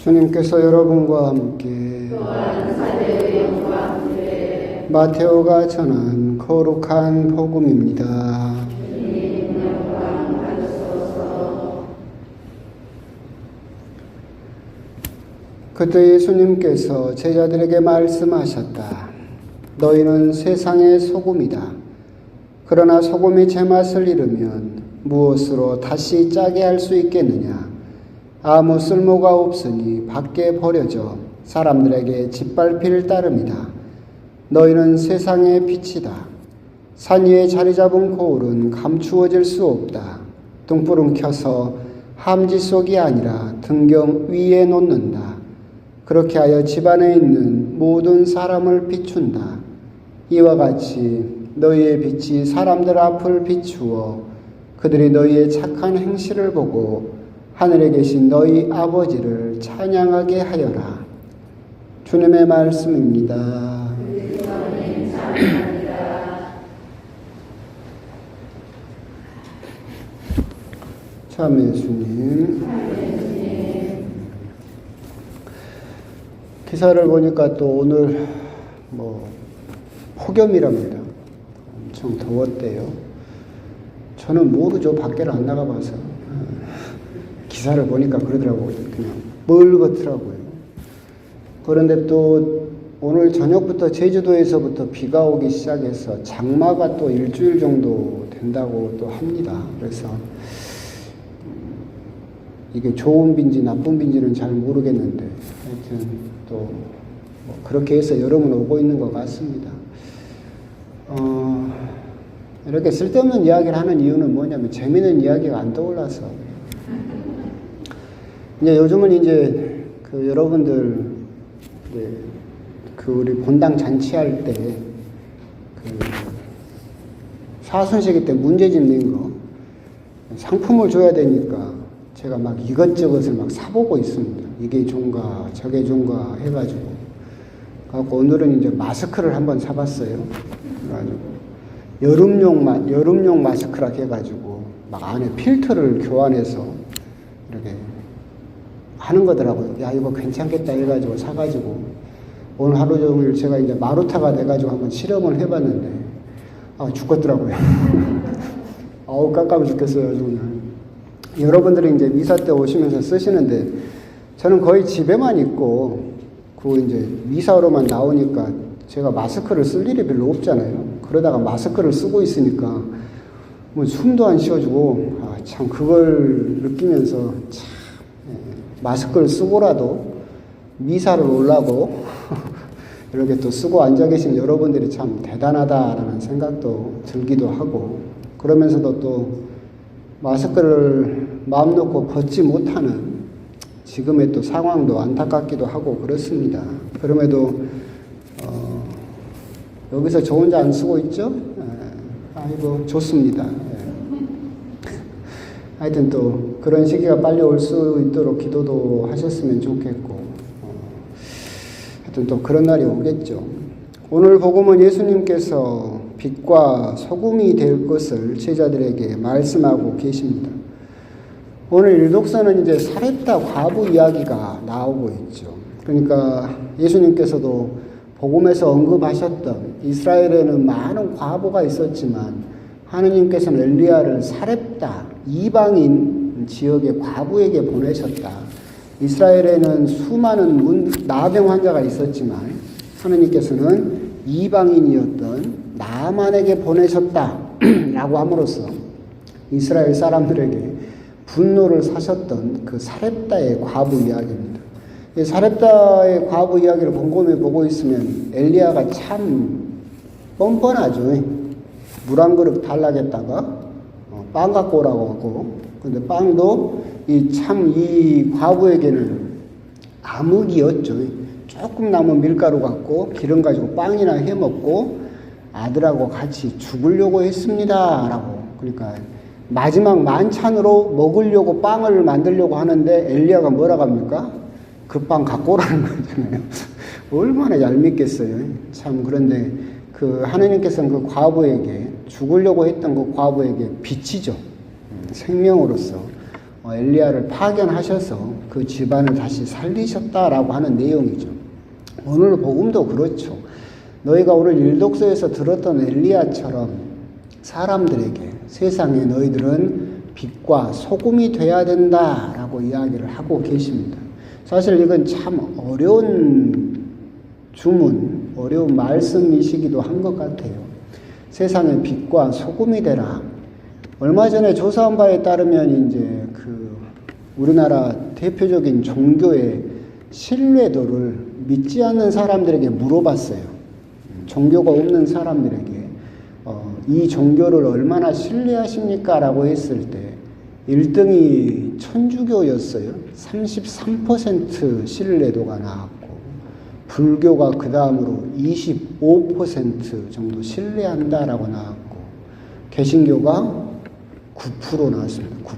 주님께서 여러분과 함께 마테오가 전한 거룩한 복음입니다. 그때 예수님께서 제자들에게 말씀하셨다. 너희는 세상의 소금이다. 그러나 소금이 제맛을 잃으면 무엇으로 다시 짜게 할 수 있겠느냐? 아무 쓸모가 없으니 밖에 버려져 사람들에게 짓밟힐 따름이다. 너희는 세상의 빛이다. 산 위에 자리 잡은 거울은 감추어질 수 없다. 등불은 켜서 함지 속이 아니라 등경 위에 놓는다. 그렇게 하여 집안에 있는 모든 사람을 비춘다. 이와 같이 너희의 빛이 사람들 앞을 비추어 그들이 너희의 착한 행실을 보고 하늘에 계신 너희 아버지를 찬양하게 하여라. 주님의 말씀입니다. 참 예수님. 기사를 보니까 또 오늘 폭염이랍니다. 엄청 더웠대요. 저는 모르죠. 밖에를 안 나가봐서. 기사를 보니까 그러더라고요. 그냥 멀겋더라고요. 그런데 또 오늘 저녁부터 제주도에서부터 비가 오기 시작해서 장마가 또 일주일 정도 된다고 또 합니다. 그래서 이게 좋은 빈지 나쁜 빈지는 잘 모르겠는데 하여튼 또 그렇게 해서 여름은 오고 있는 것 같습니다. 이렇게 쓸데없는 이야기를 하는 이유는 뭐냐면 재미있는 이야기가 안 떠올라서. 이제 요즘은 이제 그 여러분들 그 우리 본당 잔치할 때 그 사순세기 때 문제집 낸 거 상품을 줘야 되니까 제가 막 이것저것을 막 사보고 있습니다. 이게 좋은가 저게 좋은가 해가지고 그래갖고 오늘은 이제 마스크를 한번 사봤어요. 그래가지고 여름용 마스크라 해가지고 막 안에 필터를 교환해서 이렇게 하는 거더라고요. 야, 이거 괜찮겠다 해가지고 사가지고 오늘 하루 종일 제가 이제 마루타가 돼가지고 한번 실험을 해봤는데 죽겠더라고요. 아우 깜깜해 죽겠어요. 오늘 여러분들이 이제 미사 때 오시면서 쓰시는데 저는 거의 집에만 있고 그 이제 미사로만 나오니까 제가 마스크를 쓸 일이 별로 없잖아요. 그러다가 마스크를 쓰고 있으니까 뭐 숨도 안 쉬어주고 참 그걸 느끼면서 참 마스크를 쓰고라도 미사를 오려고 이렇게 또 쓰고 앉아 계신 여러분들이 참 대단하다라는 생각도 들기도 하고 그러면서도 또 마스크를 마음 놓고 벗지 못하는 지금의 또 상황도 안타깝기도 하고 그렇습니다. 그럼에도 여기서 저 혼자 안 쓰고 있죠? 아이고 좋습니다. 하여튼 또 그런 시기가 빨리 올 수 있도록 기도도 하셨으면 좋겠고 하여튼 또 그런 날이 오겠죠. 오늘 복음은 예수님께서 빛과 소금이 될 것을 제자들에게 말씀하고 계십니다. 오늘 일독서는 이제 사렙다 과부 이야기가 나오고 있죠. 그러니까 예수님께서도 복음에서 언급하셨던 이스라엘에는 많은 과부가 있었지만 하느님께서는 엘리야를 사렙다 이방인 지역의 과부에게 보내셨다. 이스라엘에는 수많은 나병 환자가 있었지만 하느님께서는 이방인이었던 나만에게 보내셨다라고 함으로써 이스라엘 사람들에게 분노를 사셨던 그 사렙다의 과부 이야기입니다. 사렙다의 과부 이야기를 곰곰이 보고 있으면 엘리야가 참 뻔뻔하죠. 물 한 그릇 달라겠다가 빵 갖고 오라고 하고 근데 빵도 이 과부에게는 암흑이었죠. 조금 남은 밀가루 갖고 기름 가지고 빵이나 해 먹고 아들하고 같이 죽으려고 했습니다. 라고. 그러니까 마지막 만찬으로 먹으려고 빵을 만들려고 하는데 엘리야가 뭐라고 합니까? 그 빵 갖고 오라는 거잖아요. 얼마나 얄밉겠어요. 참 그런데 그 하나님께서는 그 과부에게 죽으려고 했던 그 과부에게 빛이죠. 생명으로서 엘리야를 파견하셔서 그 집안을 다시 살리셨다라고 하는 내용이죠. 오늘 복음도 그렇죠. 너희가 오늘 일독서에서 들었던 엘리야처럼 사람들에게 세상에 너희들은 빛과 소금이 돼야 된다라고 이야기를 하고 계십니다. 사실 이건 참 어려운 주문, 어려운 말씀이시기도 한 것 같아요. 세상에 빛과 소금이 되라. 얼마 전에 조사한 바에 따르면 이제 우리나라 대표적인 종교의 신뢰도를 믿지 않는 사람들에게 물어봤어요. 종교가 없는 사람들에게 이 종교를 얼마나 신뢰하십니까? 라고 했을 때 1등이 천주교였어요. 33% 신뢰도가 나왔고 불교가 그 다음으로 25% 정도 신뢰한다라고 나왔고 개신교가 9% 나왔습니다. 9%.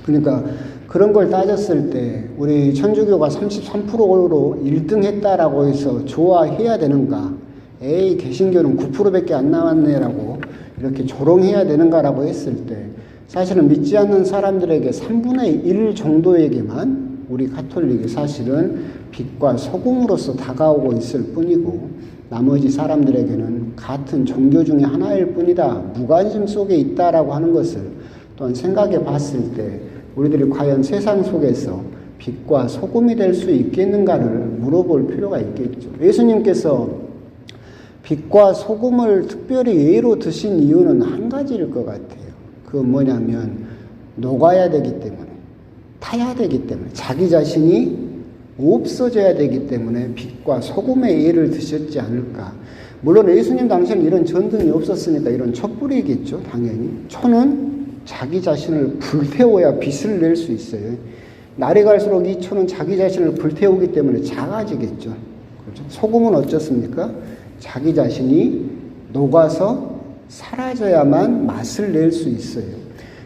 그러니까 그런 걸 따졌을 때 우리 천주교가 33%로 1등 했다라고 해서 좋아해야 되는가? 에이, 개신교는 9%밖에 안 나왔네라고 이렇게 조롱해야 되는가라고 했을 때 사실은 믿지 않는 사람들에게 3분의 1 정도에게만 우리 가톨릭이 사실은 빛과 소금으로서 다가오고 있을 뿐이고 나머지 사람들에게는 같은 종교 중에 하나일 뿐이다. 무관심 속에 있다라고 하는 것을 또한 생각해 봤을 때 우리들이 과연 세상 속에서 빛과 소금이 될 수 있겠는가를 물어볼 필요가 있겠죠. 예수님께서 빛과 소금을 특별히 예로 드신 이유는 한 가지일 것 같아요. 그건 뭐냐면 녹아야 되기 때문에, 타야 되기 때문에, 자기 자신이 없어져야 되기 때문에 빛과 소금의 예를 드셨지 않을까. 물론 예수님 당시에는 이런 전등이 없었으니까 이런 촛불이겠죠. 당연히. 초는 자기 자신을 불태워야 빛을 낼 수 있어요. 날이 갈수록 이 초는 자기 자신을 불태우기 때문에 작아지겠죠. 그렇죠? 소금은 어쩌습니까? 자기 자신이 녹아서 사라져야만 맛을 낼 수 있어요.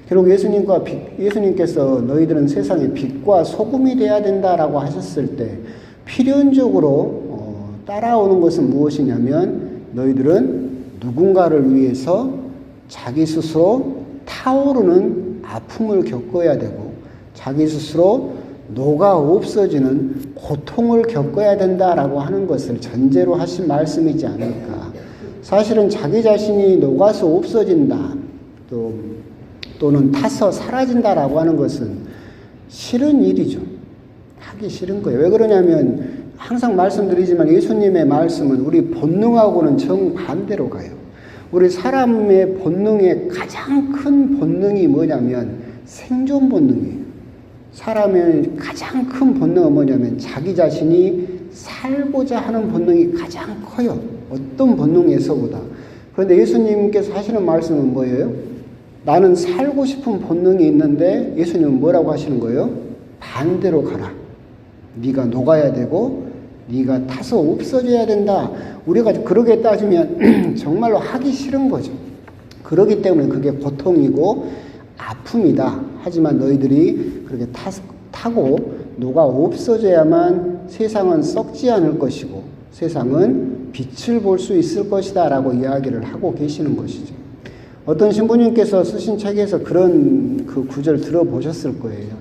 결국 예수님께서 너희들은 세상에 빛과 소금이 돼야 된다라고 하셨을 때 필연적으로 따라오는 것은 무엇이냐면 너희들은 누군가를 위해서 자기 스스로 타오르는 아픔을 겪어야 되고 자기 스스로 녹아 없어지는 고통을 겪어야 된다라고 하는 것을 전제로 하신 말씀이지 않을까. 사실은 자기 자신이 녹아서 없어진다 또는 타서 사라진다라고 하는 것은 싫은 일이죠. 하기 싫은 거예요. 왜 그러냐면 항상 말씀드리지만 예수님의 말씀은 우리 본능하고는 정반대로 가요. 우리 사람의 본능의 가장 큰 본능이 뭐냐면 생존 본능이에요. 사람의 가장 큰 본능은 뭐냐면 자기 자신이 살고자 하는 본능이 가장 커요. 어떤 본능에서보다. 그런데 예수님께서 하시는 말씀은 뭐예요? 나는 살고 싶은 본능이 있는데 예수님은 뭐라고 하시는 거예요? 반대로 가라. 네가 녹아야 되고 네가 타서 없어져야 된다. 우리가 그러게 따지면 정말로 하기 싫은 거죠. 그렇기 때문에 그게 고통이고 아픔이다. 하지만 너희들이 그렇게 타고 녹아 없어져야만 세상은 썩지 않을 것이고 세상은 빛을 볼 수 있을 것이다 라고 이야기를 하고 계시는 것이죠. 어떤 신부님께서 쓰신 책에서 그런 그 구절 들어보셨을 거예요.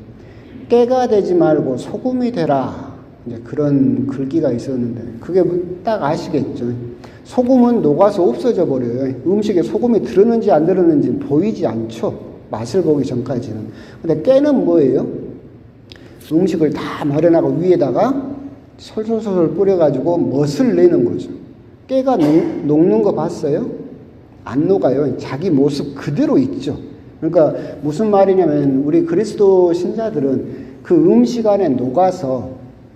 깨가 되지 말고 소금이 되라. 이제 그런 글귀가 있었는데 그게 딱 아시겠죠. 소금은 녹아서 없어져 버려요. 음식에 소금이 들었는지 안 들었는지 보이지 않죠. 맛을 보기 전까지는. 근데 깨는 뭐예요? 음식을 다 마련하고 위에다가 솔솔솔 뿌려가지고 멋을 내는 거죠. 깨가 녹는 거 봤어요? 안 녹아요. 자기 모습 그대로 있죠. 그러니까 무슨 말이냐면 우리 그리스도 신자들은 그 음식 안에 녹아서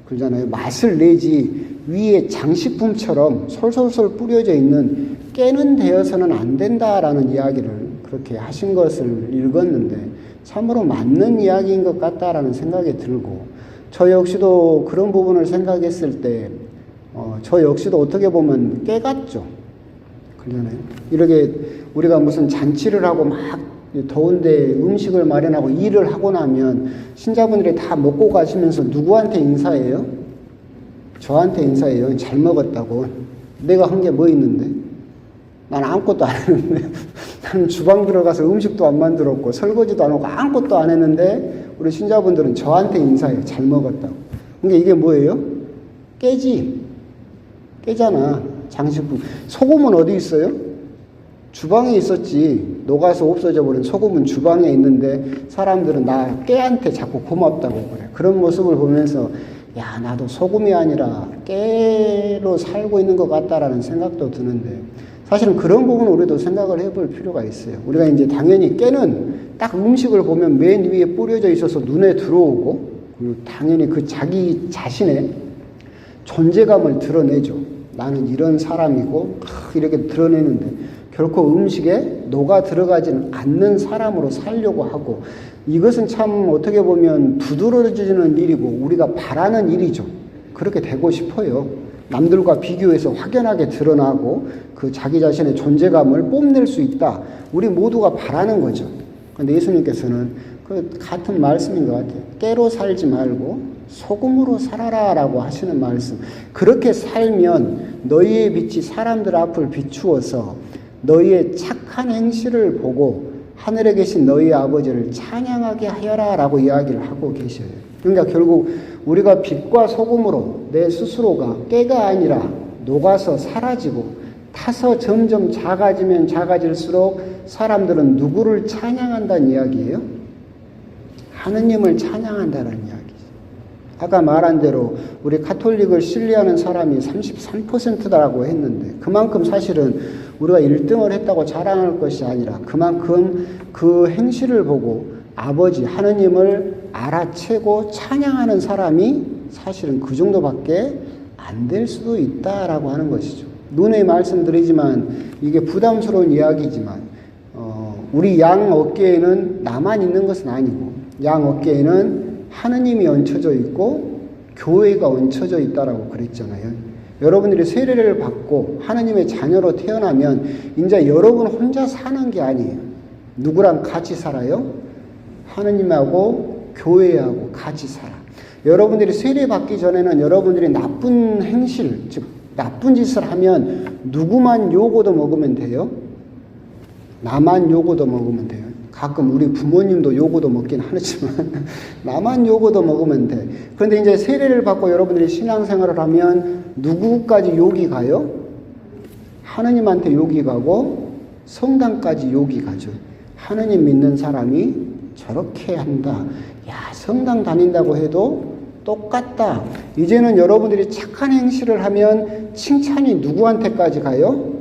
그러잖아요. 맛을 내지 위에 장식품처럼 솔솔솔 뿌려져 있는 깨는 되어서는 안 된다라는 이야기를 그렇게 하신 것을 읽었는데 참으로 맞는 이야기인 것 같다라는 생각이 들고 저 역시도 그런 부분을 생각했을 때 저 역시도 어떻게 보면 깨 같죠. 그러잖아요. 이렇게 우리가 무슨 잔치를 하고 막 더운데 음식을 마련하고 일을 하고 나면 신자분들이 다 먹고 가시면서 누구한테 인사해요? 저한테 인사해요. 잘 먹었다고. 내가 한 게 뭐 있는데? 난 아무것도 안 했는데. 나는 주방 들어가서 음식도 안 만들었고 설거지도 안 하고 아무것도 안 했는데 우리 신자분들은 저한테 인사해요. 잘 먹었다고. 그러니까 이게 뭐예요? 깨잖아. 장식품. 소금은 어디 있어요? 주방에 있었지. 녹아서 없어져 버린 소금은 주방에 있는데 사람들은 나 깨한테 자꾸 고맙다고 그래. 그런 모습을 보면서 야, 나도 소금이 아니라 깨로 살고 있는 것 같다라는 생각도 드는데 사실은 그런 부분을 우리도 생각을 해볼 필요가 있어요. 우리가 이제 당연히 깨는 딱 음식을 보면 맨 위에 뿌려져 있어서 눈에 들어오고 그리고 당연히 그 자기 자신의 존재감을 드러내죠. 나는 이런 사람이고 이렇게 드러내는데 결코 음식에 녹아 들어가지는 않는 사람으로 살려고 하고 이것은 참 어떻게 보면 두드러지는 일이고 우리가 바라는 일이죠. 그렇게 되고 싶어요. 남들과 비교해서 확연하게 드러나고 그 자기 자신의 존재감을 뽐낼 수 있다. 우리 모두가 바라는 거죠. 그런데 예수님께서는 그 같은 말씀인 것 같아요. 깨로 살지 말고 소금으로 살아라 라고 하시는 말씀. 그렇게 살면 너희의 빛이 사람들 앞을 비추어서 너희의 착한 행실을 보고 하늘에 계신 너희 아버지를 찬양하게 하여라 라고 이야기를 하고 계셔요. 그러니까 결국 우리가 빛과 소금으로 내 스스로가 깨가 아니라 녹아서 사라지고 타서 점점 작아지면 작아질수록 사람들은 누구를 찬양한다는 이야기예요? 하느님을 찬양한다는 이야기죠. 아까 말한 대로 우리 가톨릭을 신뢰하는 사람이 33%라고 했는데 그만큼 사실은 우리가 1등을 했다고 자랑할 것이 아니라 그만큼 그 행실을 보고 아버지 하느님을 알아채고 찬양하는 사람이 사실은 그 정도밖에 안 될 수도 있다라고 하는 것이죠. 눈에 말씀드리지만 이게 부담스러운 이야기지만 우리 양 어깨에는 나만 있는 것은 아니고 양 어깨에는 하느님이 얹혀져 있고 교회가 얹혀져 있다라고 그랬잖아요. 여러분들이 세례를 받고 하느님의 자녀로 태어나면 이제 여러분 혼자 사는 게 아니에요. 누구랑 같이 살아요? 하느님하고 교회하고 같이 살아. 여러분들이 세례 받기 전에는 여러분들이 나쁜 행실, 즉 나쁜 짓을 하면 누구만 요거도 먹으면 돼요? 나만 요거도 먹으면 돼요. 가끔 우리 부모님도 요거도 먹긴 하지만 나만 요거도 먹으면 돼. 그런데 이제 세례를 받고 여러분들이 신앙생활을 하면 누구까지 욕이 가요? 하느님한테 욕이 가고 성당까지 욕이 가죠. 하느님 믿는 사람이 저렇게 한다. 야, 성당 다닌다고 해도 똑같다. 이제는 여러분들이 착한 행실을 하면 칭찬이 누구한테까지 가요?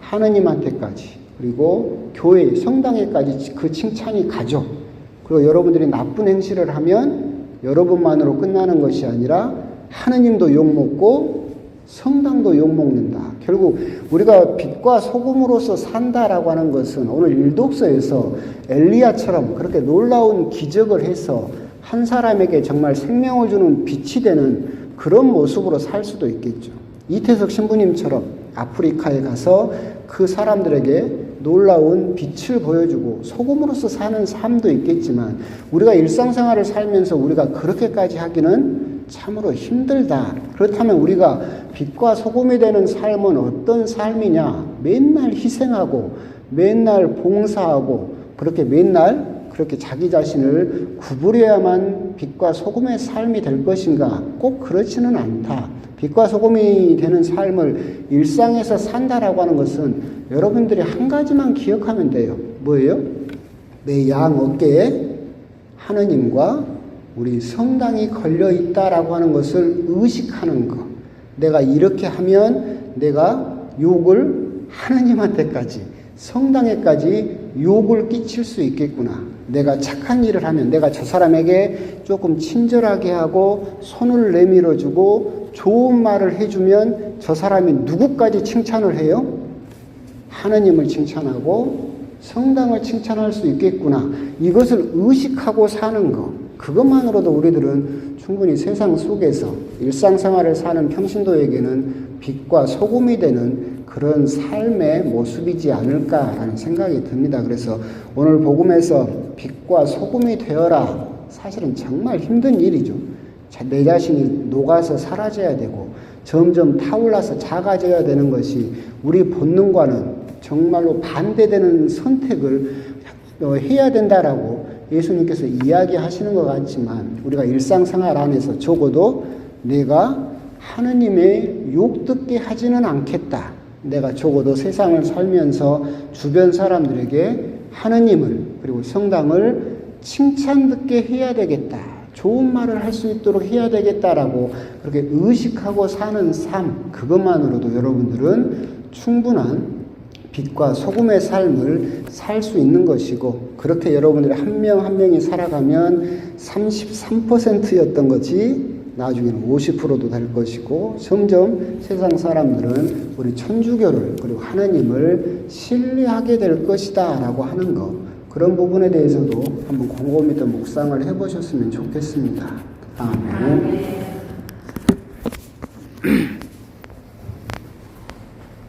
하느님한테까지. 그리고 교회, 성당에까지 그 칭찬이 가죠. 그리고 여러분들이 나쁜 행실을 하면 여러분만으로 끝나는 것이 아니라 하느님도 욕먹고 성당도 욕먹는다. 결국 우리가 빛과 소금으로서 산다라고 하는 것은 오늘 일독서에서 엘리야처럼 그렇게 놀라운 기적을 해서 한 사람에게 정말 생명을 주는 빛이 되는 그런 모습으로 살 수도 있겠죠. 이태석 신부님처럼 아프리카에 가서 그 사람들에게 놀라운 빛을 보여주고 소금으로서 사는 삶도 있겠지만 우리가 일상생활을 살면서 우리가 그렇게까지 하기는 참으로 힘들다. 그렇다면 우리가 빛과 소금이 되는 삶은 어떤 삶이냐? 맨날 희생하고 맨날 봉사하고 그렇게 맨날 그렇게 자기 자신을 구부려야만 빛과 소금의 삶이 될 것인가? 꼭 그렇지는 않다. 빛과 소금이 되는 삶을 일상에서 산다라고 하는 것은 여러분들이 한 가지만 기억하면 돼요. 뭐예요? 내 양 어깨에 하느님과 우리 성당이 걸려 있다라고 하는 것을 의식하는 것. 내가 이렇게 하면 내가 욕을 하느님한테까지 성당에까지 욕을 끼칠 수 있겠구나. 내가 착한 일을 하면 내가 저 사람에게 조금 친절하게 하고 손을 내밀어주고 좋은 말을 해주면 저 사람이 누구까지 칭찬을 해요? 하느님을 칭찬하고 성당을 칭찬할 수 있겠구나. 이것을 의식하고 사는 것. 그것만으로도 우리들은 충분히 세상 속에서 일상생활을 사는 평신도에게는 빛과 소금이 되는 그런 삶의 모습이지 않을까라는 생각이 듭니다. 그래서 오늘 복음에서 빛과 소금이 되어라. 사실은 정말 힘든 일이죠. 내 자신이 녹아서 사라져야 되고 점점 타올라서 작아져야 되는 것이 우리 본능과는 정말로 반대되는 선택을 해야 된다라고 예수님께서 이야기하시는 것 같지만 우리가 일상생활 안에서 적어도 내가 하느님의 욕 듣게 하지는 않겠다. 내가 적어도 세상을 살면서 주변 사람들에게 하느님을 그리고 성당을 칭찬 듣게 해야 되겠다. 좋은 말을 할 수 있도록 해야 되겠다라고 그렇게 의식하고 사는 삶, 그것만으로도 여러분들은 충분한 빛과 소금의 삶을 살 수 있는 것이고, 그렇게 여러분들이 한 명 한 명이 살아가면 33%였던 것이 나중에는 50%도 될 것이고, 점점 세상 사람들은 우리 천주교를 그리고 하느님을 신뢰하게 될 것이다 라고 하는 것, 그런 부분에 대해서도 한번 곰곰이 또 묵상을 해보셨으면 좋겠습니다. 아멘.